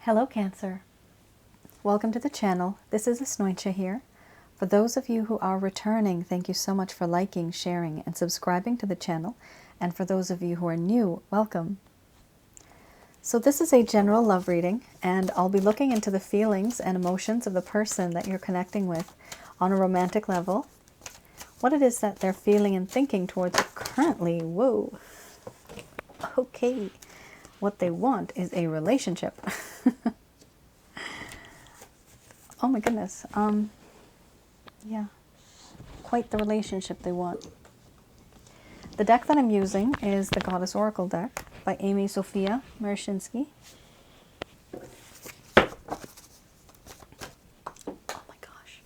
Hello Cancer. Welcome to the channel. This is Asnointia here. For those of you who are returning, thank you so much for liking, sharing, and subscribing to the channel. And for those of you who are new, welcome. So this is a general love reading, and I'll be looking into the feelings and emotions of the person that you're connecting with on a romantic level. What it is that they're feeling and thinking towards you currently. Whoa. Okay. What they want is a relationship. Oh my goodness. Yeah. Quite the relationship they want. The deck that I'm using is the Goddess Oracle deck by Amy Sophia Marashinsky. Oh my gosh.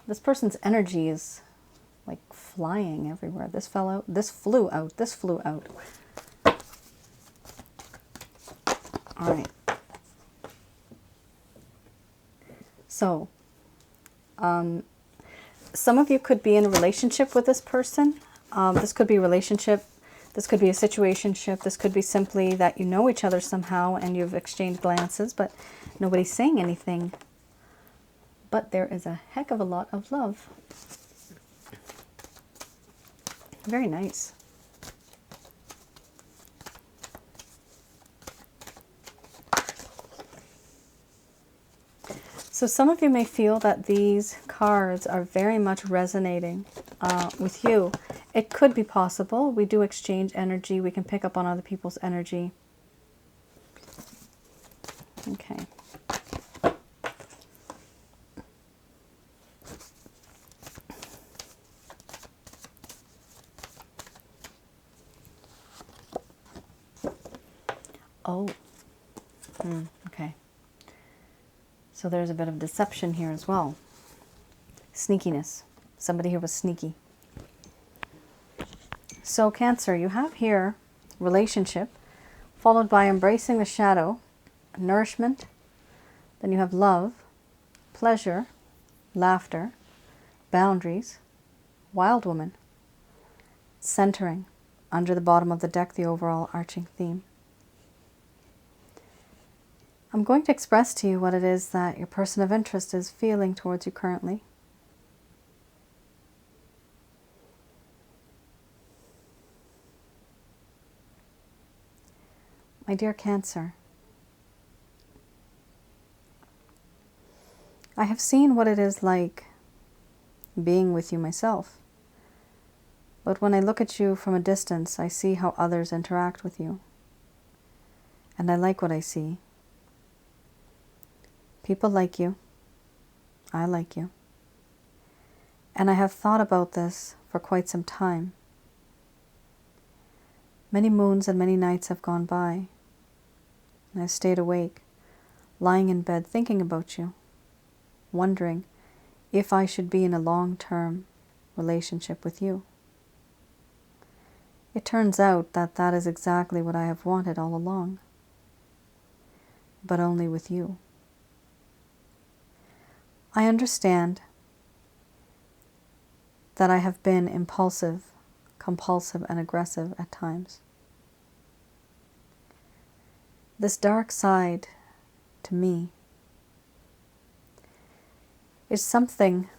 This person's energy is like flying everywhere. This fell out, this flew out, this flew out. All right. So, some of you could be in a relationship with this person. This could be a relationship. This could be a situationship. This could be simply that you know each other somehow and you've exchanged glances, but nobody's saying anything. But there is a heck of a lot of love. Very nice. So some of you may feel that these cards are very much resonating with you. It could be possible. We do exchange energy. We can pick up on other people's energy. Okay. Oh. Okay. So there's a bit of deception here as well. Sneakiness. Somebody here was sneaky. So Cancer, you have here relationship, followed by embracing the shadow, nourishment. Then you have love, pleasure, laughter, boundaries, wild woman, centering. Under the bottom of the deck, the overall arching theme. I'm going to express to you what it is that your person of interest is feeling towards you currently. My dear Cancer, I have seen what it is like being with you myself. But when I look at you from a distance, I see how others interact with you. And I like what I see. People like you. I like you. And I have thought about this for quite some time. Many moons and many nights have gone by, and I've stayed awake, lying in bed thinking about you, wondering if I should be in a long-term relationship with you. It turns out that that is exactly what I have wanted all along, but only with you. I understand that I have been impulsive, compulsive, and aggressive at times. This dark side to me is something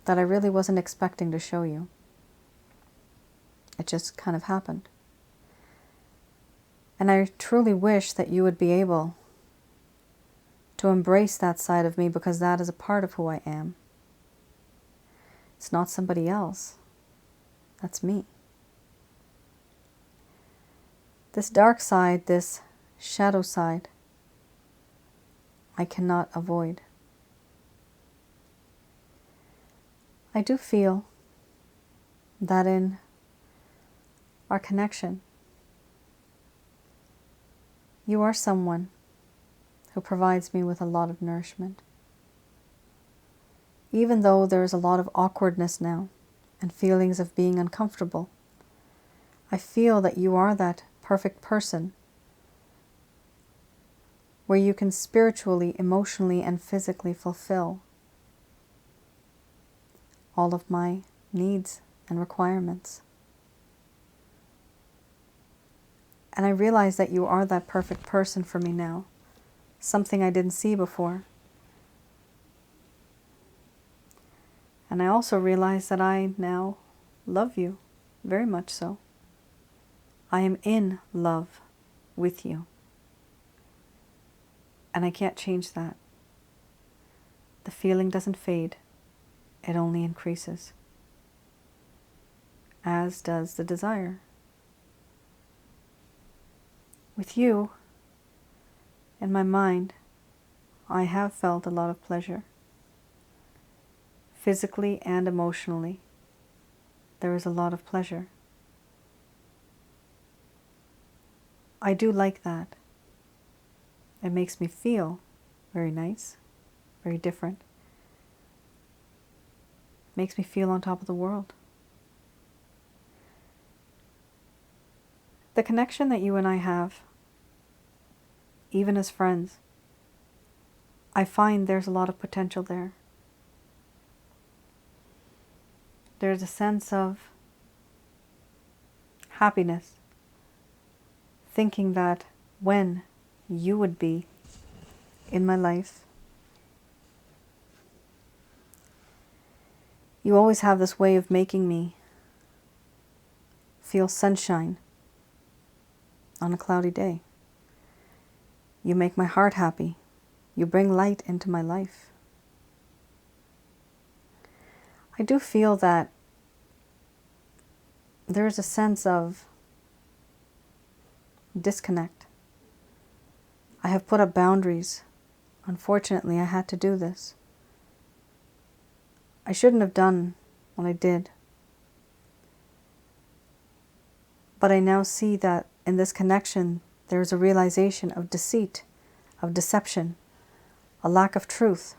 that I really wasn't expecting to show you. It just kind of happened. And I truly wish that you would be able to embrace that side of me, because that is a part of who I am. It's not somebody else. That's me. This dark side, this shadow side, I cannot avoid. I do feel that in our connection, you are someone who provides me with a lot of nourishment. Even though there is a lot of awkwardness now and feelings of being uncomfortable, I feel that you are that perfect person where you can spiritually, emotionally, and physically fulfill all of my needs and requirements. And I realize that you are that perfect person for me now. Something I didn't see before. And I also realize that I now love you, very much so. I am in love with you. And I can't change that. The feeling doesn't fade. It only increases. As does the desire. With you, in my mind, I have felt a lot of pleasure. Physically and emotionally, there is a lot of pleasure. I do like that. It makes me feel very nice, very different. Makes me feel on top of the world. The connection that you and I have, even as friends, I find there's a lot of potential there. There's a sense of happiness, thinking that when you would be in my life, you always have this way of making me feel sunshine on a cloudy day. You make my heart happy. You bring light into my life. I do feel that there is a sense of disconnect. I have put up boundaries. Unfortunately, I had to do this. I shouldn't have done what I did. But I now see that in this connection, there is a realization of deceit, of deception, a lack of truth.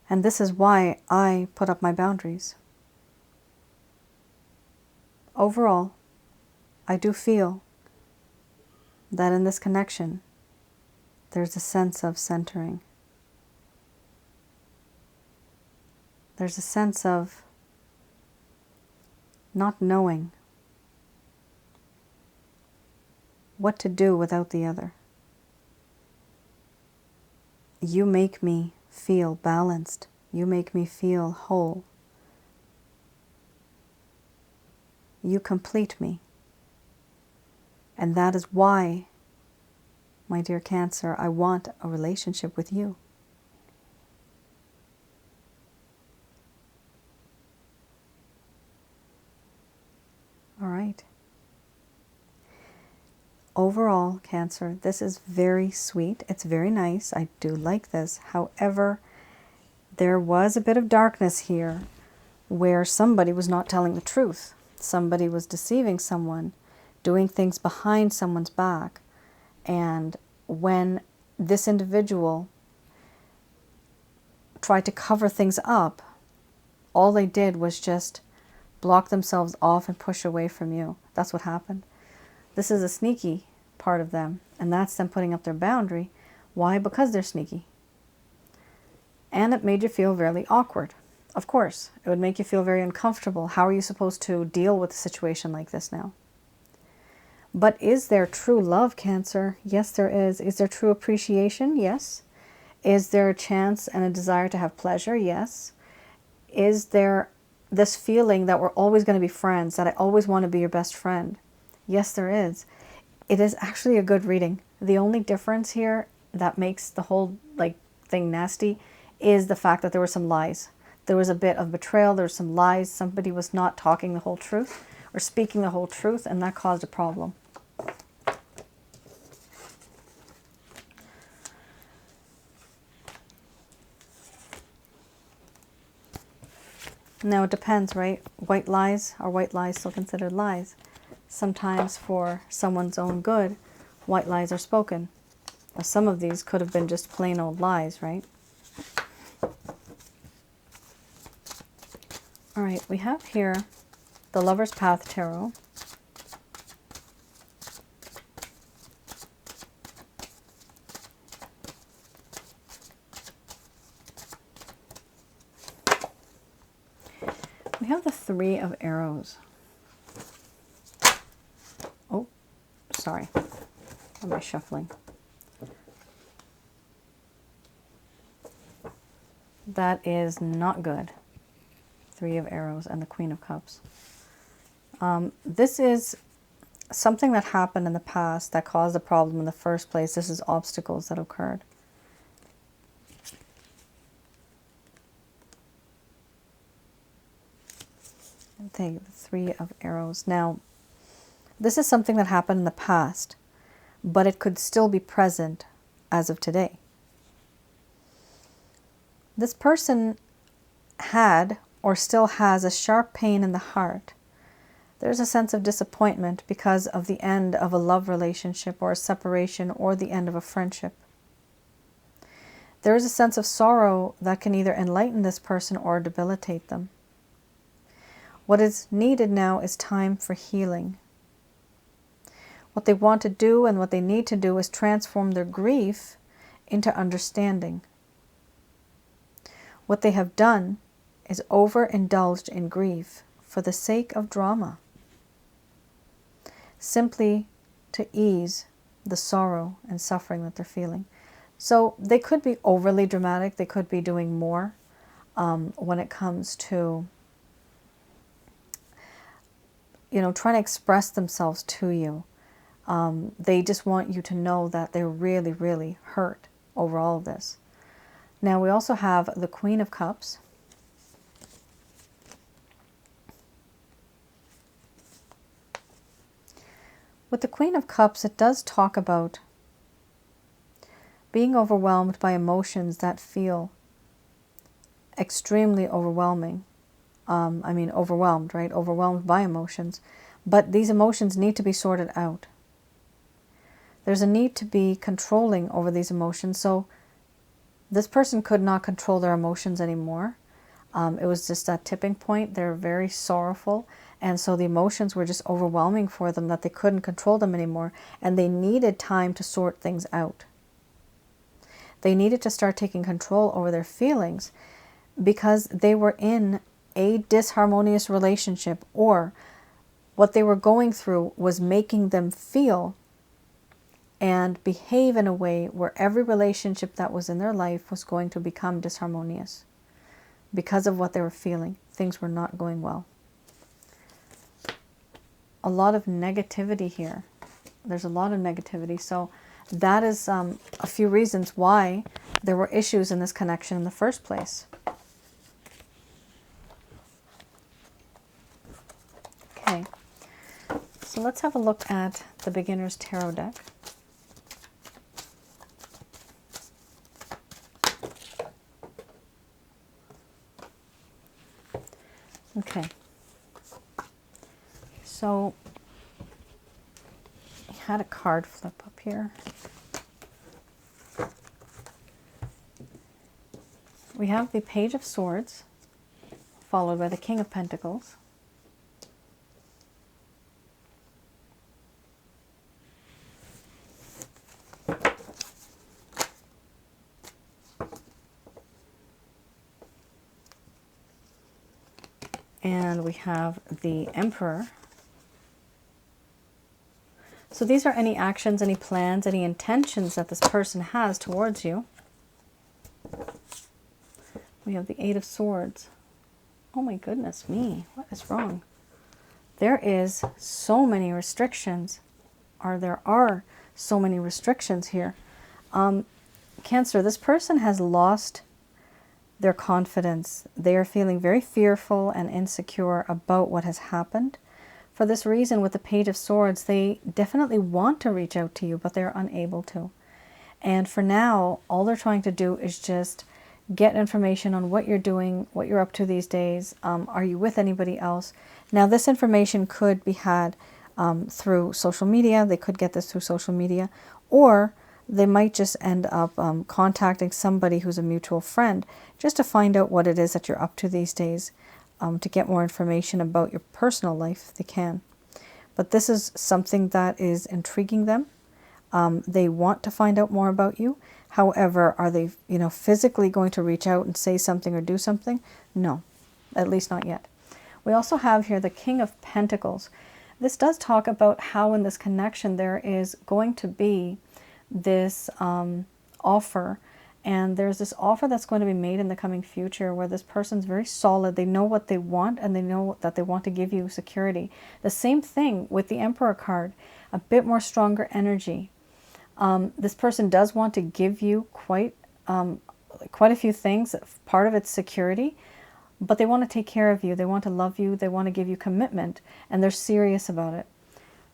And this is why I put up my boundaries. Overall, I do feel that in this connection, there's a sense of centering. There's a sense of not knowing what to do without the other. You make me feel balanced. You make me feel whole. You complete me. And that is why, my dear Cancer, I want a relationship with you. All right. Overall, Cancer, this is very sweet. It's very nice. I do like this. However, there was a bit of darkness here where somebody was not telling the truth. Somebody was deceiving someone, doing things behind someone's back. And when this individual tried to cover things up, all they did was just block themselves off and push away from you. That's what happened. This is a sneaky part of them, and that's them putting up their boundary. Why? Because they're sneaky. And it made you feel really awkward. Of course, it would make you feel very uncomfortable. How are you supposed to deal with a situation like this now? But is there true love, Cancer? Yes, there is. Is there true appreciation? Yes. Is there a chance and a desire to have pleasure? Yes. Is there this feeling that we're always going to be friends, that I always want to be your best friend? Yes, there is. It is actually a good reading. The only difference here that makes the whole thing nasty is the fact that there were some lies. There was a bit of betrayal, there were some lies, somebody was not talking the whole truth or speaking the whole truth, and that caused a problem. Now it depends, right? White lies, are white lies still considered lies? Sometimes for someone's own good, white lies are spoken. Now, some of these could have been just plain old lies, right? All right, we have here the Lover's Path Tarot. We have the Three of Arrows. sorry. Am I shuffling? That is not good. 3 of Arrows and the Queen of Cups. This is something that happened in the past that caused the problem in the first place. This is obstacles that occurred. Take the 3 of Arrows. Now, this is something that happened in the past, but it could still be present as of today. This person had or still has a sharp pain in the heart. There's a sense of disappointment because of the end of a love relationship or a separation or the end of a friendship. There is a sense of sorrow that can either enlighten this person or debilitate them. What is needed now is time for healing. What they want to do and what they need to do is transform their grief into understanding. What they have done is overindulged in grief for the sake of drama, simply to ease the sorrow and suffering that they're feeling. So they could be overly dramatic. They could be doing more when it comes to, trying to express themselves to you. They just want you to know that they're really, really hurt over all of this. Now we also have the Queen of Cups. With the Queen of Cups, it does talk about being overwhelmed by emotions that feel extremely overwhelming. Overwhelmed, right? Overwhelmed by emotions. But these emotions need to be sorted out. There's a need to be controlling over these emotions. So this person could not control their emotions anymore. It was just that tipping point. They're very sorrowful. And so the emotions were just overwhelming for them that they couldn't control them anymore. And they needed time to sort things out. They needed to start taking control over their feelings because they were in a disharmonious relationship, or what they were going through was making them feel and behave in a way where every relationship that was in their life was going to become disharmonious. Because of what they were feeling, things were not going well. A lot of negativity here. There's a lot of negativity. So that is a few reasons why there were issues in this connection in the first place. Okay, so let's have a look at the Beginner's Tarot deck. Okay, so I had a card flip up here. We have the Page of Swords, followed by the King of Pentacles. And we have the Emperor. So these are any actions, any plans, any intentions that this person has towards you. We have the Eight of Swords. Oh my goodness me, what is wrong? There is so many restrictions, or there are so many restrictions here. Cancer, this person has lost their confidence. They are feeling very fearful and insecure about what has happened. For this reason, with the Page of Swords, they definitely want to reach out to you, but they're unable to. And for now, all they're trying to do is just get information on what you're doing, what you're up to these days. Are you with anybody else? Now, this information could be had through social media. They could get this through social media, or they might just end up contacting somebody who's a mutual friend just to find out what it is that you're up to these days, to get more information about your personal life if they can. But this is something that is intriguing them. They want to find out more about you. However, are they, physically going to reach out and say something or do something? No, at least not yet. We also have here the King of Pentacles. This does talk about how in this connection there is going to be this offer, and there's this offer that's going to be made in the coming future where this person's very solid. They know what they want, and they know that they want to give you security. The same thing with the Emperor card, a bit more stronger energy. This person does want to give you quite a few things. Part of it's security, but they want to take care of you. They want to love you. They want to give you commitment, and they're serious about it.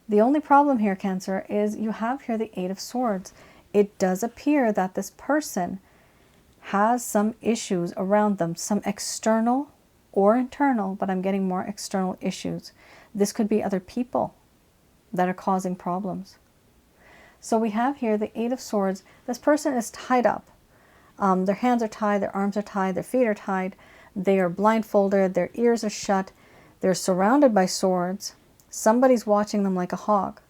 The only problem here, Cancer, is you have here the Eight of Swords. It does appear that this person has some issues around them, some external or internal, but I'm getting more external issues. This could be other people that are causing problems. So we have here the Eight of Swords. This person is tied up. Their hands are tied, their arms are tied, their feet are tied. They are blindfolded, their ears are shut. They're surrounded by swords. Somebody's watching them like a hawk.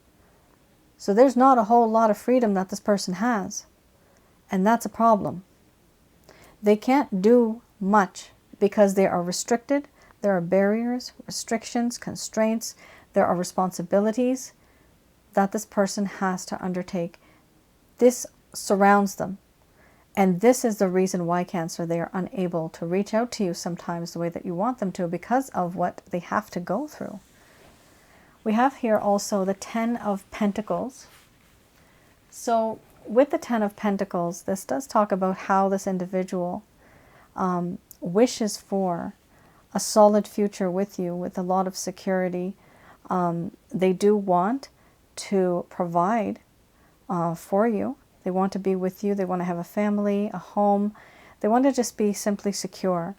So there's not a whole lot of freedom that this person has. And that's a problem. They can't do much because they are restricted. There are barriers, restrictions, constraints. There are responsibilities that this person has to undertake. This surrounds them. And this is the reason why, Cancer, they are unable to reach out to you sometimes the way that you want them to, because of what they have to go through. We have here also the Ten of Pentacles. So with the Ten of Pentacles, this does talk about how this individual wishes for a solid future with you, with a lot of security. They do want to provide for you. They want to be with you. They want to have a family, a home. They want to just be simply secure.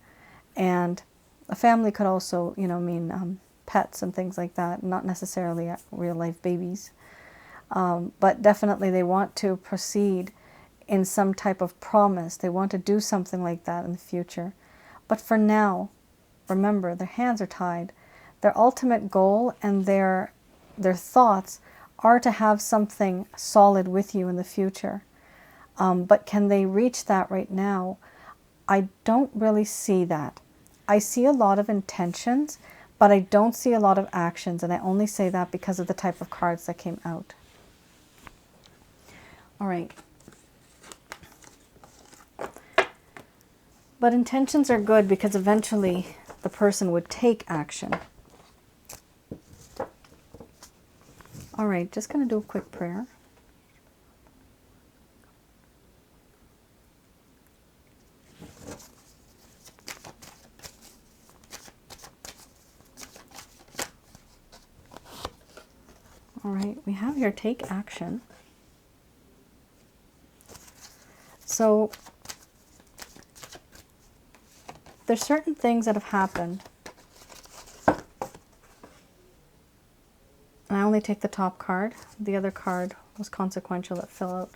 And a family could also, mean pets and things like that, not necessarily real life babies. But definitely they want to proceed in some type of promise. They want to do something like that in the future. But for now, remember, their hands are tied. Their ultimate goal and their thoughts are to have something solid with you in the future. But can they reach that right now? I don't really see that. I see a lot of intentions, but I don't see a lot of actions, and I only say that because of the type of cards that came out. All right. But intentions are good because eventually the person would take action. All right, just going to do a quick prayer. All right, we have here take action. So there's certain things that have happened. And I only take the top card. The other card was consequential that fell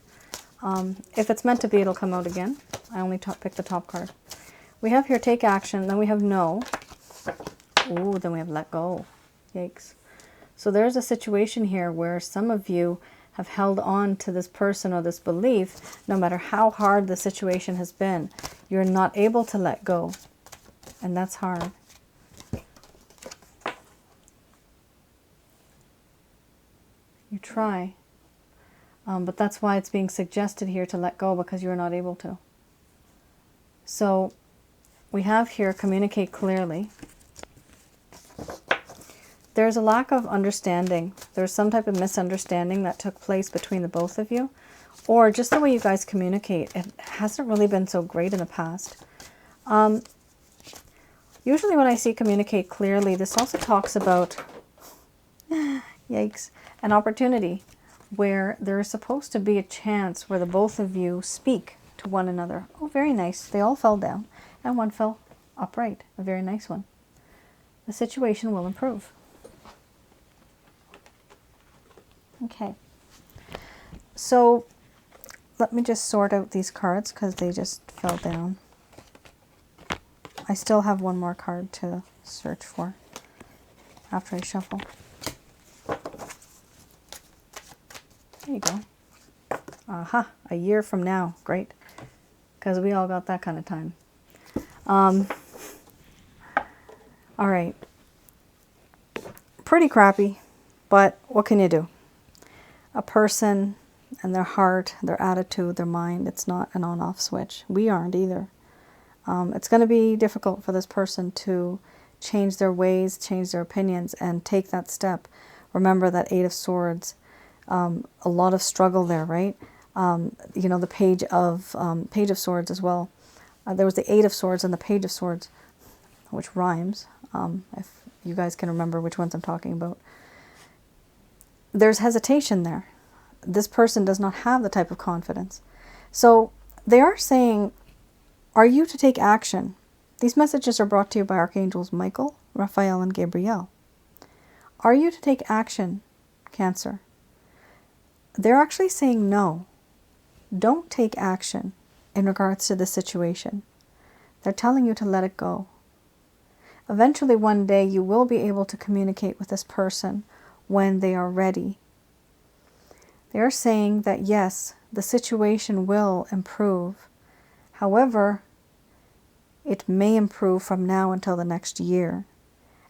out. If it's meant to be, it'll come out again. I only pick the top card. We have here take action. Then we have no. Ooh, then we have let go. Yikes. So there's a situation here where some of you have held on to this person or this belief, no matter how hard the situation has been. You're not able to let go. And that's hard. You try. But that's why it's being suggested here to let go, because you're not able to. So we have here communicate clearly. There's a lack of understanding. There's some type of misunderstanding that took place between the both of you. Or just the way you guys communicate. It hasn't really been so great in the past. Usually when I see communicate clearly, this also talks about, yikes, an opportunity where there is supposed to be a chance where the both of you speak to one another. Oh, very nice. They all fell down and one fell upright. A very nice one. The situation will improve. Okay. So let me just sort out these cards because they just fell down. I still have one more card to search for after I shuffle. There you go. Aha, a year from now. Great. Because we all got that kind of time. All right. Pretty crappy. But what can you do? A person and their heart, their attitude, their mind, it's not an on-off switch. We aren't either. It's going to be difficult for this person to change their ways, change their opinions, and take that step. Remember that Eight of Swords, a lot of struggle there, right? You know, the Page of Swords as well. There was the Eight of Swords and the Page of Swords, which rhymes, if you guys can remember which ones I'm talking about. There's hesitation there. This person does not have the type of confidence. So they are saying, are you to take action? These messages are brought to you by Archangels Michael, Raphael, and Gabriel. Are you to take action, Cancer? They're actually saying no. Don't take action in regards to the situation. They're telling you to let it go. Eventually, one day, you will be able to communicate with this person when they are ready. They are saying that yes, the situation will improve. However, it may improve from now until the next year.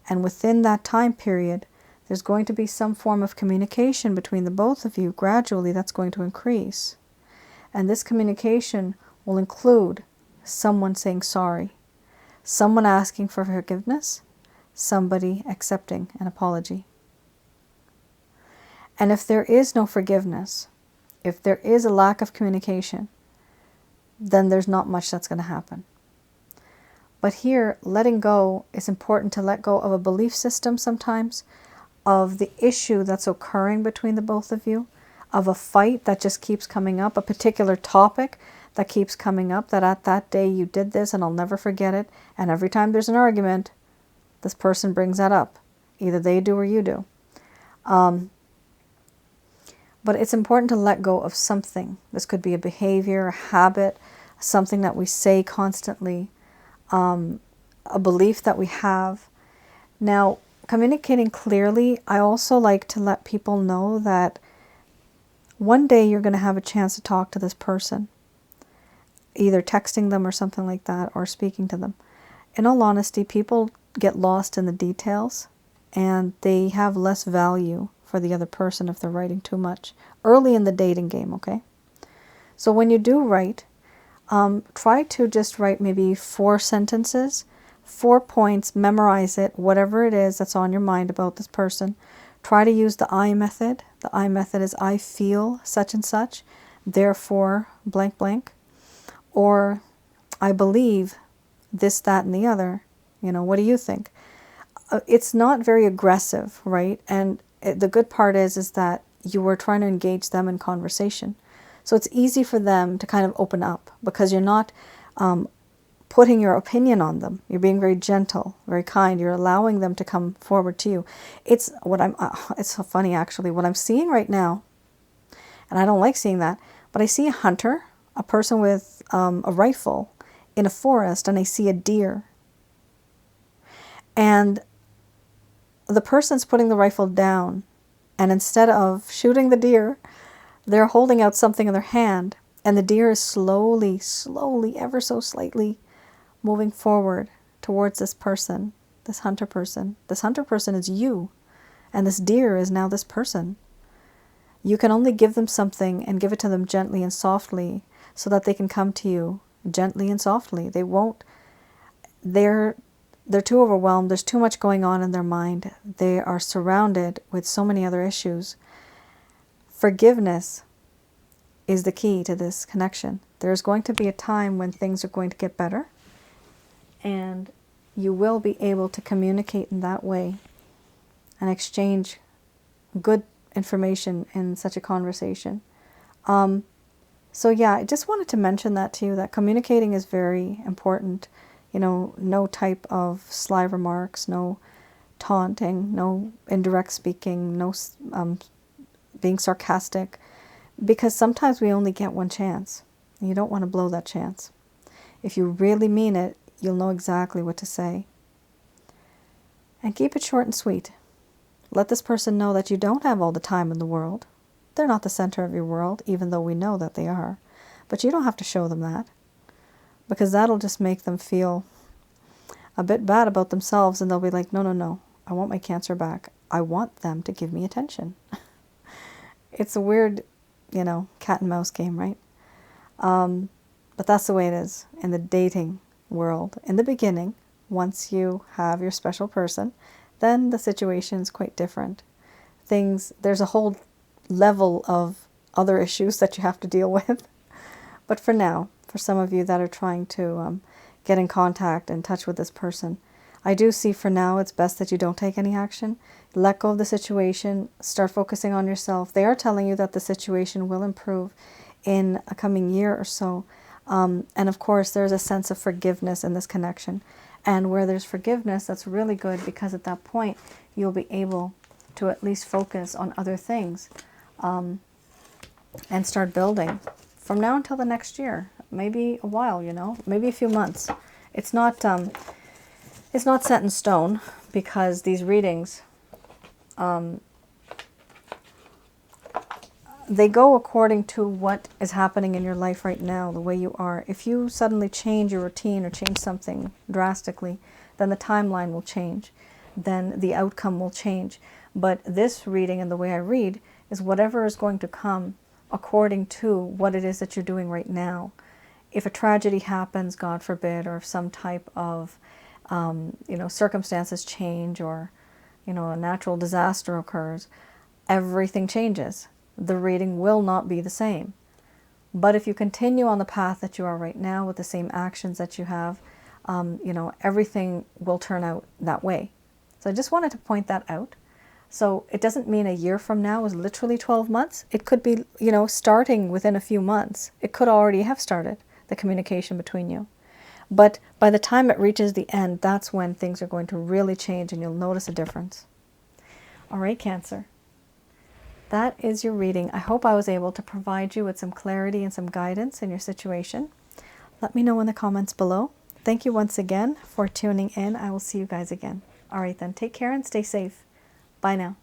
And within that time period, there's going to be some form of communication between the both of you. Gradually, that's going to increase. And this communication will include someone saying sorry, someone asking for forgiveness, somebody accepting an apology. And if there is no forgiveness, if there is a lack of communication, then there's not much that's going to happen. But here, letting go is important, to let go of a belief system sometimes, of the issue that's occurring between the both of you, of a fight that just keeps coming up, a particular topic that keeps coming up, that at that day you did this and I'll never forget it. And every time there's an argument, this person brings that up. Either they do or you do. But it's important to let go of something. This could be a behavior, a habit, something that we say constantly, a belief that we have. Now, communicating clearly, I also like to let people know that one day you're going to have a chance to talk to this person, either texting them or something like that, or speaking to them. In all honesty, people get lost in the details and they have less value for the other person if they're writing too much early in the dating game, okay? So when you do write, try to just write maybe 4 sentences, 4 points, memorize it, whatever it is that's on your mind about this person. Try to use the I method. The I method is I feel such and such, therefore blank blank, or I believe this, that, and the other. You know, what do you think? It's not very aggressive, right? And the good part is that you were trying to engage them in conversation. So it's easy for them to kind of open up because you're not putting your opinion on them. You're being very gentle, very kind. You're allowing them to come forward to you. It's so funny actually. What I'm seeing right now, and I don't like seeing that, but I see a hunter, a person with a rifle in a forest, and I see a deer. And the person's putting the rifle down, and instead of shooting the deer, they're holding out something in their hand, and the deer is slowly, ever so slightly moving forward towards this person, this hunter person. This hunter person is you, and this deer is now this person. You can only give them something and give it to them gently and softly so that they can come to you gently and softly. They won't, they're too overwhelmed. There's too much going on in their mind. They are surrounded with so many other issues. Forgiveness is the key to this connection. There's going to be a time when things are going to get better, and you will be able to communicate in that way and exchange good information in such a conversation. So yeah, I just wanted to mention that to you, that communicating is very important. You know, no type of sly remarks, no taunting, no indirect speaking, no being sarcastic, because sometimes we only get one chance. And you don't want to blow that chance. If you really mean it, you'll know exactly what to say. And keep it short and sweet. Let this person know that you don't have all the time in the world. They're not the center of your world, even though we know that they are. But you don't have to show them that, because that'll just make them feel a bit bad about themselves, and they'll be like, no, I want my Cancer back. I want them to give me attention. It's a weird, cat and mouse game, right? But that's the way it is in the dating world. In the beginning, once you have your special person, then the situation is quite different. There's a whole level of other issues that you have to deal with. But for now, for some of you that are trying to get in contact and touch with this person, I do see for now it's best that you don't take any action. Let go of the situation. Start focusing on yourself. They are telling you that the situation will improve in a coming year or so. And of course, there's a sense of forgiveness in this connection. And where there's forgiveness, that's really good, because at that point, you'll be able to at least focus on other things and start building from now until the next year. Maybe a while, maybe a few months. It's not set in stone, because these readings, they go according to what is happening in your life right now, the way you are. If you suddenly change your routine or change something drastically, then the timeline will change. Then the outcome will change. But this reading and the way I read is whatever is going to come according to what it is that you're doing right now. If a tragedy happens, God forbid, or if some type of circumstances change, or a natural disaster occurs, everything changes. The reading will not be the same. But if you continue on the path that you are right now with the same actions that you have, everything will turn out that way. So I just wanted to point that out. So it doesn't mean a year from now is literally 12 months. It could be, starting within a few months. It could already have started, the communication between you. But by the time it reaches the end, that's when things are going to really change and you'll notice a difference. All right, Cancer. That is your reading. I hope I was able to provide you with some clarity and some guidance in your situation. Let me know in the comments below. Thank you once again for tuning in. I will see you guys again. All right then, take care and stay safe. Bye now.